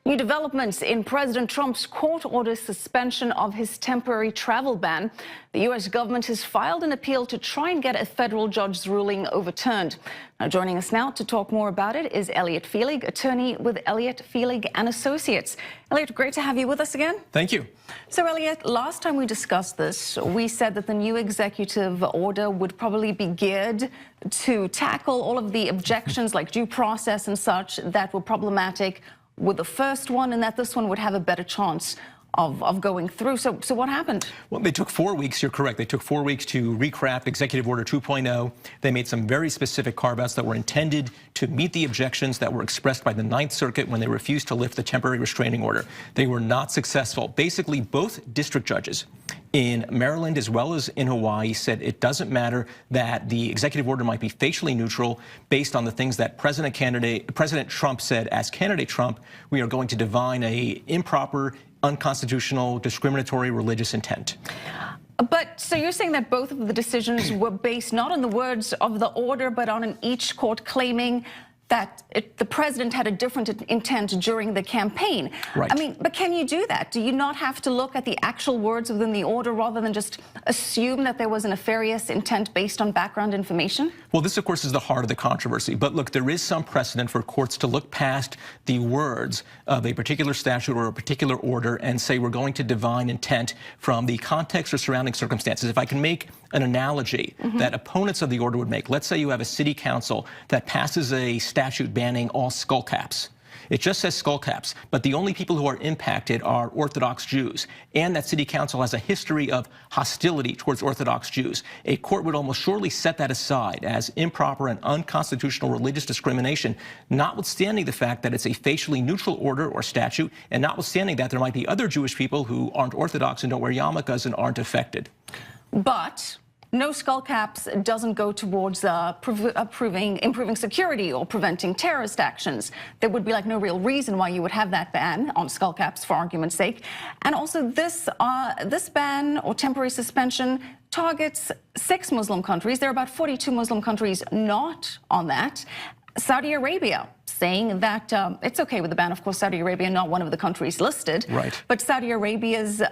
New developments in President Trump's court-ordered suspension of his temporary travel ban. The U.S. government has filed an appeal to try and get a federal judge's ruling overturned. Now, joining us now to talk more about it is Elliot Felig, attorney with Elliot Felig and Associates. Elliot, great to have you with us again. Thank you. So, Elliot, last time we discussed this, we said that the new executive order would probably be geared to tackle all of the objections like due process and such that were problematic with the first one, and that this one would have a better chance of going through. So what happened? Well, they took 4 weeks. You're correct. They took 4 weeks to recraft Executive Order 2.0. They made some very specific carve-outs that were intended to meet the objections that were expressed by the Ninth Circuit when they refused to lift the temporary restraining order. They were not successful. Basically, both district judges in Maryland as well as in Hawaii said it doesn't matter that the executive order might be facially neutral based on the things that President Trump said. As candidate Trump, we are going to divine a improper, unconstitutional, discriminatory religious intent. But so you're saying that both of the decisions were based not on the words of the order, but on each court claiming that the president had a different intent during the campaign. Right. I mean, but can you do that? Do you not have to look at the actual words within the order rather than just assume that there was a nefarious intent based on background information? Well, this, of course, is the heart of the controversy. But look, there is some precedent for courts to look past the words of a particular statute or a particular order and say we're going to divine intent from the context or surrounding circumstances. If I can make an analogy that opponents of the order would make, let's say you have a city council that passes a statute banning all skull caps. It just says skull caps, but the only people who are impacted are Orthodox Jews, and that city council has a history of hostility towards Orthodox Jews. A court would almost surely set that aside as improper and unconstitutional religious discrimination, notwithstanding the fact that it's a facially neutral order or statute, and notwithstanding that there might be other Jewish people who aren't Orthodox and don't wear yarmulkes and aren't affected. But no skull caps doesn't go towards improving security or preventing terrorist actions. There would be like no real reason why you would have that ban on skull caps, for argument's sake. And also this ban or temporary suspension targets 6 Muslim countries. There are about 42 Muslim countries not on that. Saudi Arabia saying that it's okay with the ban. Of course, Saudi Arabia, not one of the countries listed. Right. But Saudi Arabia's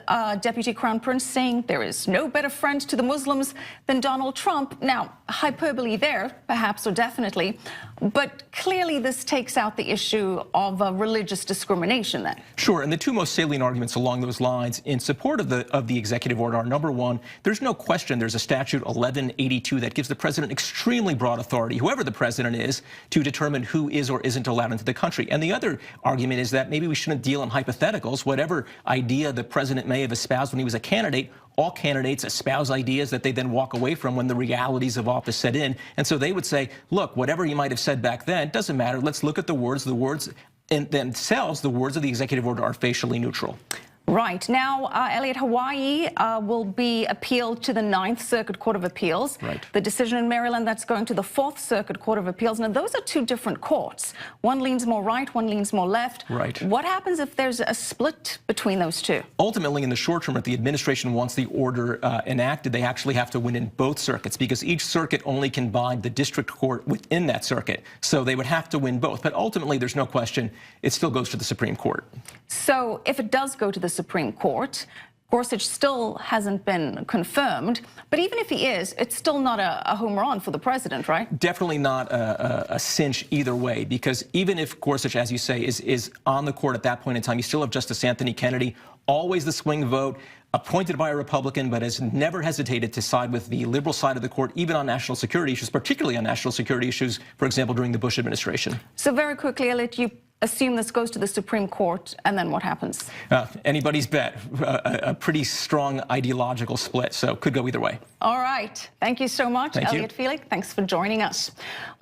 deputy crown prince saying there is no better friend to the Muslims than Donald Trump. Now, hyperbole there, perhaps or definitely, but clearly this takes out the issue of religious discrimination then. Sure, and the two most salient arguments along those lines in support of the executive order are, number one, there's no question there's a statute 1182 that gives the president extremely broad authority, whoever the president is, to determine who is or isn't allowed into the country. And the other argument is that maybe we shouldn't deal in hypotheticals. Whatever idea the president may have espoused when he was a candidate, all candidates espouse ideas that they then walk away from when the realities of office set in. And so they would say, look, whatever you might have said back then, doesn't matter. Let's look at the words. The words in themselves, the words of the executive order are facially neutral. Right. Now, Elliot, Hawaii will be appealed to the Ninth Circuit Court of Appeals. Right. The decision in Maryland, that's going to the Fourth Circuit Court of Appeals. Now, those are two different courts. One leans more right, one leans more left. Right. What happens if there's a split between those two? Ultimately, in the short term, if the administration wants the order enacted, they actually have to win in both circuits because each circuit only can bind the district court within that circuit. So they would have to win both. But ultimately, there's no question, it still goes to the Supreme Court. So if it does go to the Supreme Court, Gorsuch still hasn't been confirmed, but even if he is, it's still not a home run for the president, right? Definitely not a cinch either way, because even if Gorsuch, as you say, is on the court at that point in time, you still have Justice Anthony Kennedy, always the swing vote, appointed by a Republican, but has never hesitated to side with the liberal side of the court, even on national security issues, particularly on national security issues, for example, during the Bush administration. So very quickly, Elliot, you assume this goes to the Supreme Court, and then what happens? Anybody's bet. A pretty strong ideological split, so could go either way. All right. Thank you so much, Thank you. Elliot Felig. Thanks for joining us.